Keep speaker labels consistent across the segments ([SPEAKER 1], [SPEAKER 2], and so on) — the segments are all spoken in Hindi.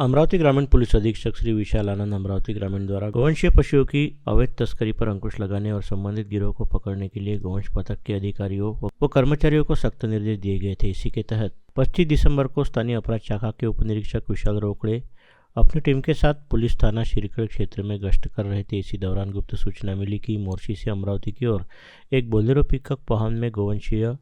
[SPEAKER 1] अमरावती ग्रामीण पुलिस अधीक्षक श्री विशाल आनंद अमरावती ग्रामीण द्वारा गोवंशीय पशुओं की अवैध तस्करी पर अंकुश लगाने और संबंधित गिरोह को पकड़ने के लिए गोवंश पथक के अधिकारियों व कर्मचारियों को सख्त निर्देश दिए गए थे। इसी के तहत 25 दिसंबर को स्थानीय अपराध शाखा के उप निरीक्षक विशाल रोकड़े अपनी टीम के साथ पुलिस थाना शिरकड़ क्षेत्र में गश्त कर रहे थे। इसी दौरान गुप्त सूचना मिली कि मोर्शी से अमरावती की ओर एक बोलेरो पिकअप वाहन में गोवंशीय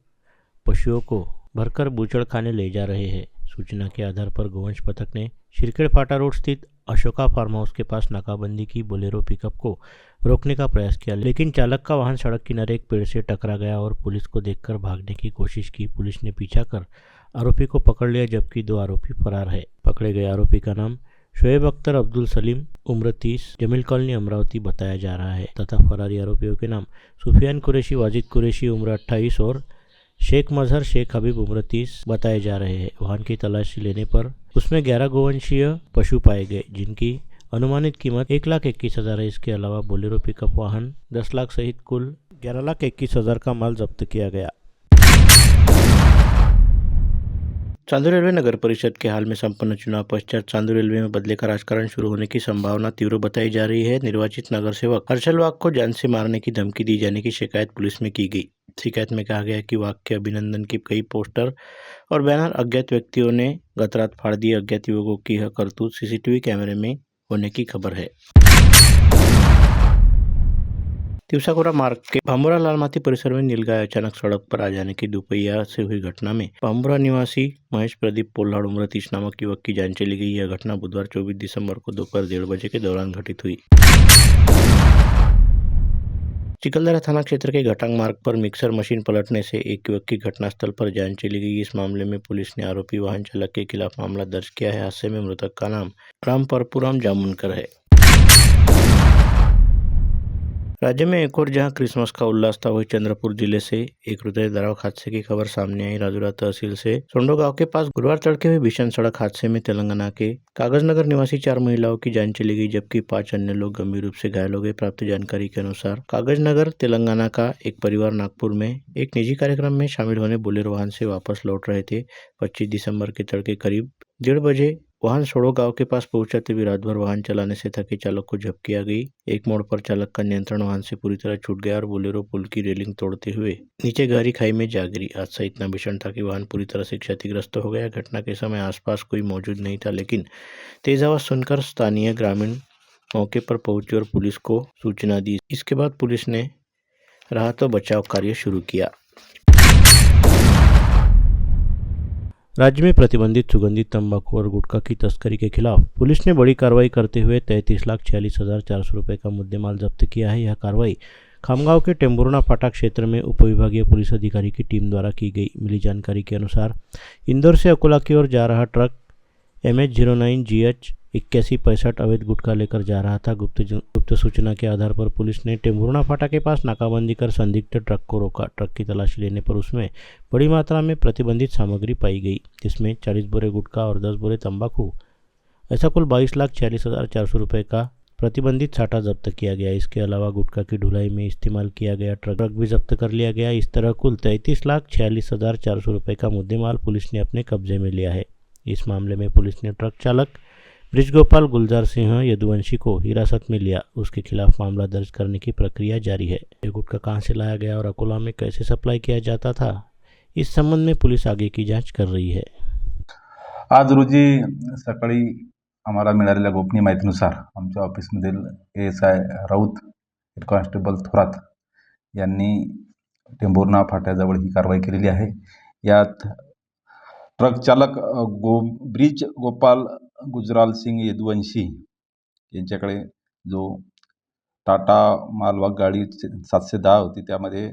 [SPEAKER 1] पशुओं को भरकर बूचड़ खाने ले जा रहे हैं। सूचना के आधार पर गोवंश पथक ने शिरकड़ फाटा रोड स्थित अशोका फार्म हाउस के पास नाकाबंदी की बोलेरो पिकअप को रोकने का प्रयास किया, लेकिन चालक का वाहन सड़क किनारे एक पेड़ से टकरा गया और पुलिस को देखकर भागने की कोशिश की। पुलिस ने पीछा कर आरोपी को पकड़ लिया, जबकि 2 आरोपी फरार है। पकड़े गए आरोपी का नाम शोएब अख्तर अब्दुल सलीम उम्र 30 जमील कॉलोनी अमरावती बताया जा रहा है तथा फरारी आरोपियों के नाम सुफियान कुरैशी वाजिद कुरैशी उम्र 28 और शेख मजहर शेख हबीब उम्र 30 बताए जा रहे हैं। वाहन की तलाशी लेने पर उसमें 11 गोवंशीय पशु पाए गए, जिनकी अनुमानित कीमत 1,21,000 है। इसके अलावा बोलेरो पिकअप वाहन 10 लाख सहित कुल 11,21,000 का माल जब्त किया गया। चांदूर रेलवे नगर परिषद के हाल में संपन्न चुनाव पश्चात चांदूर रेलवे में बदले का राजकारण शुरू होने की संभावना तीव्र बताई जा रही है। निर्वाचित नगर सेवक हर्षल वाघ को जान से मारने की धमकी दी जाने की शिकायत पुलिस में की गई। शिकायत में कहा गया कि वाघ के अभिनंदन के कई पोस्टर और बैनर अज्ञात व्यक्तियों ने गत रात फाड़ दिए। अज्ञात युवकों की यह करतूत सीसीटीवी कैमरे में होने की खबर है। तिवसाकोरा मार्ग के भांबुरा लालमाती परिसर में नीलगाय अचानक सड़क पर आ जाने की दोपहिया से हुई घटना में भांबुरा निवासी महेश प्रदीप पोल्हाड़ उम्र 30 नामक युवक की जान चली गई। यह घटना बुधवार 24 दिसंबर को दोपहर 1:30 बजे के दौरान घटित हुई। चिखलदरा थाना क्षेत्र के घटांग मार्ग पर मिक्सर मशीन पलटने से एक युवक की घटनास्थल पर जान चली गई। इस मामले में पुलिस ने आरोपी वाहन चालक के खिलाफ मामला दर्ज किया है। हादसे में मृतक का नाम राम परपुराम जामुनकर है। राज्य में एक और जहां क्रिसमस का उल्लास था, वही चंद्रपुर जिले से एक हृदयद्रावक हादसे की खबर सामने आई। राजुरा तहसील से सोंडो गांव के पास गुरुवार तड़के हुए भीषण सड़क हादसे में तेलंगाना के कागजनगर निवासी 4 महिलाओं की जान चली गई, जबकि 5 अन्य लोग गंभीर रूप से घायल हो गए। प्राप्त जानकारी के अनुसार कागजनगर तेलंगाना का एक परिवार नागपुर में एक निजी कार्यक्रम में शामिल होने बोलेरो वाहन से वापस लौट रहे थे। 25 दिसंबर के तड़के करीब 1:30 बजे वाहन सोड़ो गांव के पास पहुंचाते हुए रात भर वाहन चलाने से थके चालक को झपकी आ गई। एक मोड़ पर चालक का नियंत्रण वाहन से पूरी तरह छूट गया और बोलेरो पुल की रेलिंग तोड़ते हुए नीचे गहरी खाई में जा गिरी। हादसा इतना भीषण था कि वाहन पूरी तरह से क्षतिग्रस्त हो गया। घटना के समय आसपास कोई मौजूद नहीं था, लेकिन तेज आवाज सुनकर स्थानीय ग्रामीण मौके पर पहुंचे और पुलिस को सूचना दी। इसके बाद पुलिस ने राहत व बचाव कार्य शुरू किया। राज्य में प्रतिबंधित सुगंधित तंबाकू और गुटखा की तस्करी के खिलाफ पुलिस ने बड़ी कार्रवाई करते हुए 33,46,400 रुपये का मुद्देमाल जब्त किया है। यह कार्रवाई खामगांव के टेम्बुर्ना फाटा क्षेत्र में उपविभागीय पुलिस अधिकारी की टीम द्वारा की गई। मिली जानकारी के अनुसार इंदौर से अकोला की ओर जा रहा ट्रक MH09GH 8165 अवैध गुटखा लेकर जा रहा था। गुप्त सूचना के आधार पर पुलिस ने टेम्बुर्ना फाटा के पास नाकाबंदी कर संदिग्ध ट्रक को रोका। ट्रक की तलाशी लेने पर उसमें बड़ी मात्रा में प्रतिबंधित सामग्री पाई गई, जिसमें 40 बोरे गुटखा और 10 बोरे तंबाकू, ऐसा कुल 22,46,400 रुपये का प्रतिबंधित साठा जब्त किया गया। इसके अलावा गुटखा की ढुलाई में इस्तेमाल किया गया ट्रक भी जब्त कर लिया गया। इस तरह कुल 33,46,400 रुपये का मुद्देमाल पुलिस ने अपने कब्जे में लिया है। इस मामले में पुलिस ने ट्रक चालक ब्रिजगोपाल गुलजार सिंह यदुवंशी को हिरासत में लिया। उसके खिलाफ मामला दर्ज करने की प्रक्रिया जारी है। ये गुटखा कहां से लाया गया और अकोला में कैसे सप्लाई किया जाता था, इस संबंध में पुलिस आगे की जांच कर रही है।
[SPEAKER 2] आज रोजी सकाळी आम्हाला मिळालेल्या गोपनीय माहितीनुसार आमच्या ऑफिसमधील ASI Raut, head constable Thorat यांनी टेंभुर्णा फाट्याजवळ ही कारवाई केलेली आहे। यात ट्रक चालक ब्रिज गोपाल गुजराल सिंग यदुवंशी यांच्याकडे जो टाटा मालवाहक गाडी 710 होती, त्यामध्ये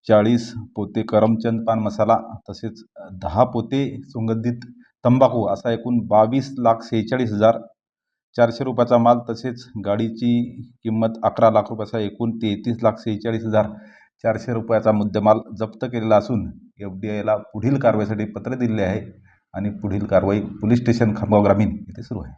[SPEAKER 2] 40 पोते करमचंद पान मसाला तसेच 10 पोते सुगंधित तंबाखू असा एकूण 22,46,400 रुपयाचा माल, तसेच गाडीची किंमत 11 लाख रुपयाचा एकूण 33,46,400 रुपयाचा मुद्देमाल जप्त केलेला असून FDIला पुढील कारवाईसाठी पत्र दिले आहे आणि पुढील कारवाई पोलीस स्टेशन खामगाव ग्रामीण येथे सुरू आहे।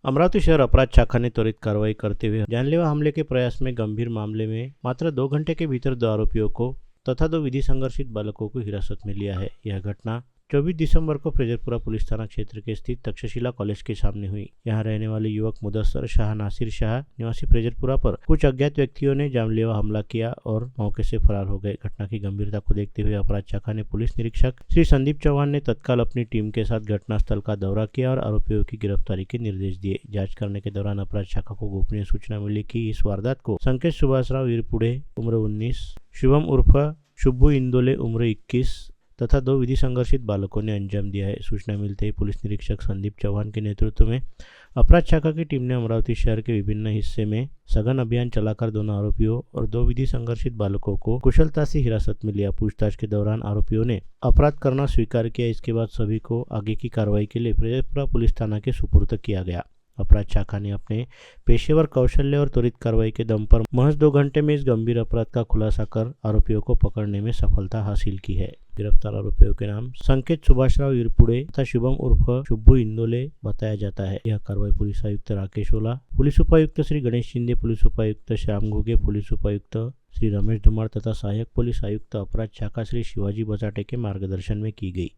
[SPEAKER 1] अमरावती शहर अपराध शाखा ने त्वरित कार्रवाई करते हुए जानलेवा हमले के प्रयास में गंभीर मामले में मात्र 2 घंटे के भीतर 2 आरोपियों को तथा 2 विधि संघर्षित बालकों को हिरासत में लिया है। यह घटना 24 दिसंबर को फ्रेजरपुरा पुलिस थाना क्षेत्र के स्थित तक्षशिला कॉलेज के सामने हुई। यहां रहने वाले युवक मुदस्सर शाह नासिर शाह निवासी फ्रेजरपुरा पर कुछ अज्ञात व्यक्तियों ने जानलेवा हमला किया और मौके से फरार हो गए। घटना की गंभीरता को देखते हुए अपराध शाखा ने पुलिस निरीक्षक श्री संदीप चौहान ने तत्काल अपनी टीम के साथ घटनास्थल का दौरा किया और आरोपियों की गिरफ्तारी के निर्देश दिए। जाँच करने के दौरान अपराध शाखा को गोपनीय सूचना मिली कि इस वारदात को संकेत सुभाषराव वीरपुड़े उम्र 19, शुभम उर्फ शुभू इंदोले उम्र 21 तथा 2 विधि संघर्षित बालकों ने अंजाम दिया है। सूचना मिलते ही पुलिस निरीक्षक संदीप चौहान के नेतृत्व में अपराध शाखा की टीम ने अमरावती शहर के विभिन्न हिस्से में सघन अभियान चलाकर दोनों आरोपियों और 2 विधि संघर्षित बालकों को कुशलता से हिरासत में लिया। पूछताछ के दौरान आरोपियों ने अपराध करना स्वीकार किया। इसके बाद सभी को आगे की कार्रवाई के लिए फ्रेजरपुरा पुलिस थाना के सुपुर्द किया गया। अपराध शाखा ने अपने पेशेवर कौशल्य और त्वरित कार्रवाई के दम पर महज 2 घंटे में इस गंभीर अपराध का खुलासा कर आरोपियों को पकड़ने में सफलता हासिल की है। गिरफ्तार आरोपियों के नाम संकेत सुभाषराव वीरपुड़े तथा शुभम उर्फ शुभू इंदोले बताया जाता है। यह कार्रवाई पुलिस आयुक्त राकेश ओला, पुलिस उपायुक्त श्री गणेश शिंदे, पुलिस उपायुक्त श्याम घुगे, पुलिस उपायुक्त श्री रमेश धुमार तथा सहायक पुलिस आयुक्त अपराध शाखा श्री शिवाजी बचाटे के मार्गदर्शन में की गई।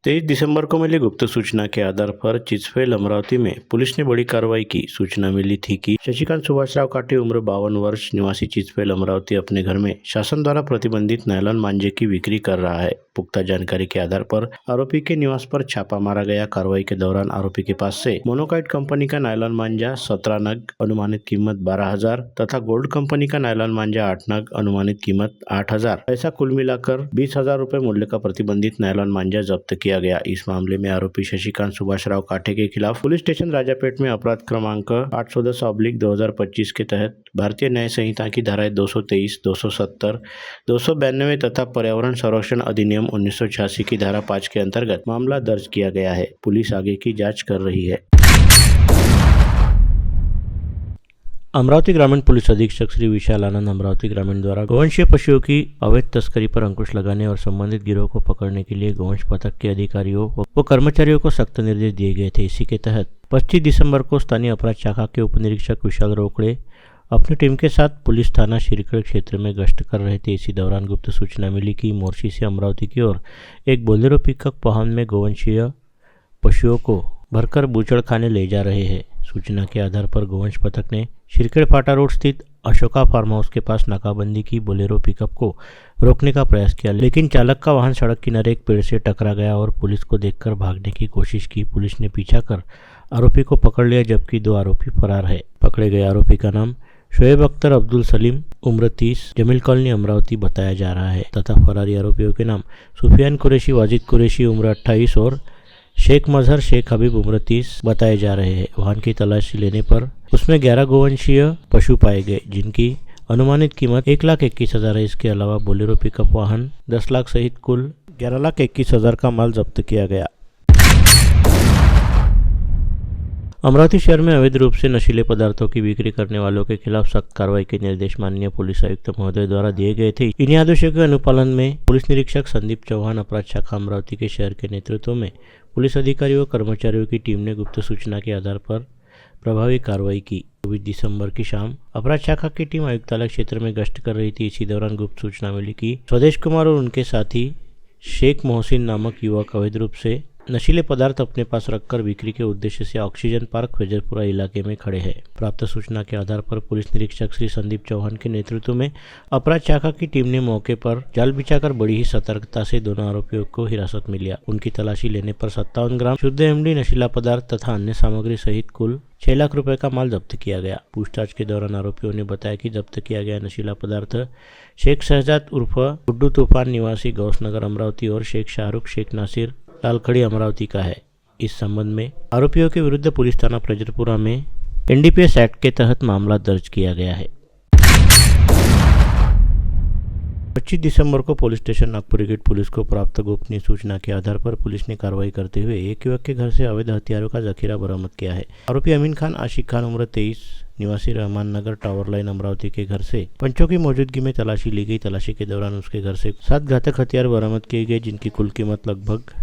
[SPEAKER 1] 23 दिसंबर को मिली गुप्त सूचना के आधार पर चिचफेल अमरावती में पुलिस ने बड़ी कार्रवाई की। सूचना मिली थी कि शशिकांत सुभाषराव काटे उम्र 52 वर्ष निवासी चिचफेल अमरावती अपने घर में शासन द्वारा प्रतिबंधित नायलॉन मांझे की बिक्री कर रहा है। पुख्ता जानकारी के आधार पर आरोपी के निवास पर छापा मारा गया। कार्रवाई के दौरान आरोपी के पास से मोनोकाइट कंपनी का नायलॉन मांझा 17 नग अनुमानित कीमत 12,000 तथा गोल्ड कंपनी का नायलॉन मांझा 8 नग अनुमानित कीमत 8,000 ऐसा कुल मिलाकर 20,000 रुपए मूल्य का प्रतिबंधित नायलॉन मांझा जब्त किया गया। इस मामले में आरोपी शशिकांत सुभाषराव काटे के खिलाफ पुलिस स्टेशन राजापेट में अपराध क्रमांक 810/2025 के तहत भारतीय न्याय संहिता की धाराएं 223, 270, 292 तथा पर्यावरण संरक्षण अधिनियम 1986 की धारा 5 के अंतर्गत मामला दर्ज किया गया है। पुलिस आगे की जांच कर रही है। अमरावती ग्रामीण पुलिस अधीक्षक श्री विशाल आनंद अमरावती ग्रामीण द्वारा गोवंशीय पशुओं की अवैध तस्करी पर अंकुश लगाने और संबंधित गिरोह को पकड़ने के लिए गोवंश पथक के अधिकारियों व कर्मचारियों को सख्त निर्देश दिए गए थे। इसी के तहत 25 दिसंबर को स्थानीय अपराध शाखा के उप निरीक्षक विशाल रोकड़े अपनी टीम के साथ पुलिस थाना शिरकड़ क्षेत्र में गश्त कर रहे थे। इसी दौरान गुप्त सूचना मिली कि मोर्शी से अमरावती की ओर एक बोलेरो पिकअप वाहन में गोवंशीय पशुओं को भरकर बूचड़ खाने ले जा रहे हैं। सूचना के आधार पर गोवंश पथक ने शिरखेड़ फाटा रोड स्थित अशोका फार्म हाउस के पास नाकाबंदी की बोलेरो पिकअप को रोकने का प्रयास किया, लेकिन चालक का वाहन सड़क किनारे एक पेड़ से टकरा गया और पुलिस को देखकर भागने की कोशिश की। पुलिस ने पीछा कर आरोपी को पकड़ लिया, जबकि 2 आरोपी फरार है। पकड़े गए आरोपी का नाम शोएब अख्तर अब्दुल सलीम उम्र 30 जमील कॉलोनी अमरावती बताया जा रहा है तथा फरारी आरोपियों के नाम सुफियान कुरैशी वाजिद कुरैशी उम्र 28 और शेख मजहर शेख हबीब उम्र 30 बताए जा रहे हैं। वाहन की तलाशी लेने पर उसमें 11 गोवंशीय पशु पाए गए, जिनकी अनुमानित कीमत 1,21,000 है। इसके अलावा बोलेरो पिकअप वाहन 10 लाख सहित कुल 11,21,000 का माल जब्त किया गया। अमरावती शहर में अवैध रूप से नशीले पदार्थों की बिक्री करने वालों के खिलाफ सख्त कार्रवाई के निर्देश माननीय पुलिस आयुक्त महोदय द्वारा दिए गए थे। इन्हीं आदेशों के अनुपालन में पुलिस निरीक्षक संदीप चौहान अपराध शाखा अमरावती के शहर के नेतृत्व में पुलिस अधिकारियों और कर्मचारियों की टीम ने गुप्त सूचना के आधार पर प्रभावी कार्रवाई की। 24 दिसंबर की शाम अपराध शाखा की टीम आयुक्तालय क्षेत्र में गश्त कर रही थी। इसी दौरान गुप्त सूचना मिली कि स्वदेश कुमार और उनके साथी शेख मोहसिन नामक युवक अवैध रूप से नशीले पदार्थ अपने पास रखकर बिक्री के उद्देश्य से ऑक्सीजन पार्क फ्रेजरपुरा इलाके में खड़े हैं। प्राप्त सूचना के आधार पर पुलिस निरीक्षक श्री संदीप चौहान के नेतृत्व में अपराध शाखा की टीम ने मौके पर जाल बिछाकर बड़ी ही सतर्कता से दोनों आरोपियों को हिरासत में लिया। उनकी तलाशी लेने पर 57 ग्राम शुद्ध एमडी नशीला पदार्थ तथा अन्य सामग्री सहित कुल 6 लाख रुपए का माल जब्त किया गया। पूछताछ के दौरान आरोपियों ने बताया कि जब्त किया गया नशीला पदार्थ शेख शहजाद उर्फ गुड्डू तूफान निवासी गौसनगर अमरावती और शेख शाहरुख शेख नासिर लालखड़ी अमरावती का है। इस संबंध में आरोपियों के विरुद्ध पुलिस थाना फ्रेजरपुरा में एनडीपीएस एक्ट के तहत मामला दर्ज किया गया है। 25 दिसंबर को police station Nagpur gate police को प्राप्त गोपनीय सूचना के आधार पर पुलिस ने कार्रवाई करते हुए एक युवक के घर से अवैध हथियारों का जखीरा बरामद किया है। आरोपी अमीन खान आशिक खान उम्र 23 निवासी रहमान नगर टावर लाइन अमरावती के घर से पंचों की मौजूदगी में तलाशी ली गई। तलाशी के दौरान उसके घर से 7 घातक हथियार बरामद किए गए, जिनकी कुल कीमत लगभग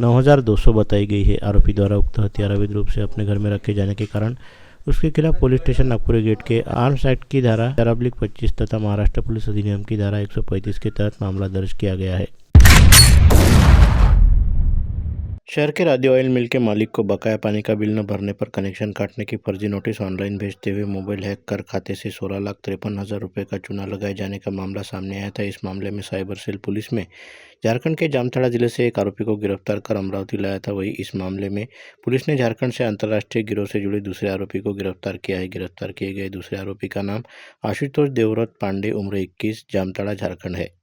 [SPEAKER 1] 9,200 बताई गई है। आरोपी द्वारा उक्त हथियार अवैध रूप से अपने घर में रखे जाने के कारण उसके खिलाफ पुलिस स्टेशन नागपुर गेट के आर्म्स एक्ट की धारा 4/25 तथा महाराष्ट्र पुलिस अधिनियम की धारा 135 के तहत मामला दर्ज किया गया है। शहर के राधे ऑयल मिल के मालिक को बकाया पानी का बिल न भरने पर कनेक्शन काटने की फर्जी नोटिस ऑनलाइन भेजते हुए मोबाइल हैक कर खाते से 16,53,000 रुपये का चूना लगाए जाने का मामला सामने आया था। इस मामले में साइबर सेल पुलिस में झारखंड के जामताड़ा जिले से एक आरोपी को गिरफ्तार कर अमरावती लाया था। वहीं इस मामले में पुलिस ने झारखंड से अंतर्राष्ट्रीय गिरोह से जुड़े दूसरे आरोपी को गिरफ्तार किया है। गिरफ्तार किए गए दूसरे आरोपी का नाम आशुतोष देवव्रत पांडे, उम्र 21, जामताड़ा, झारखंड है।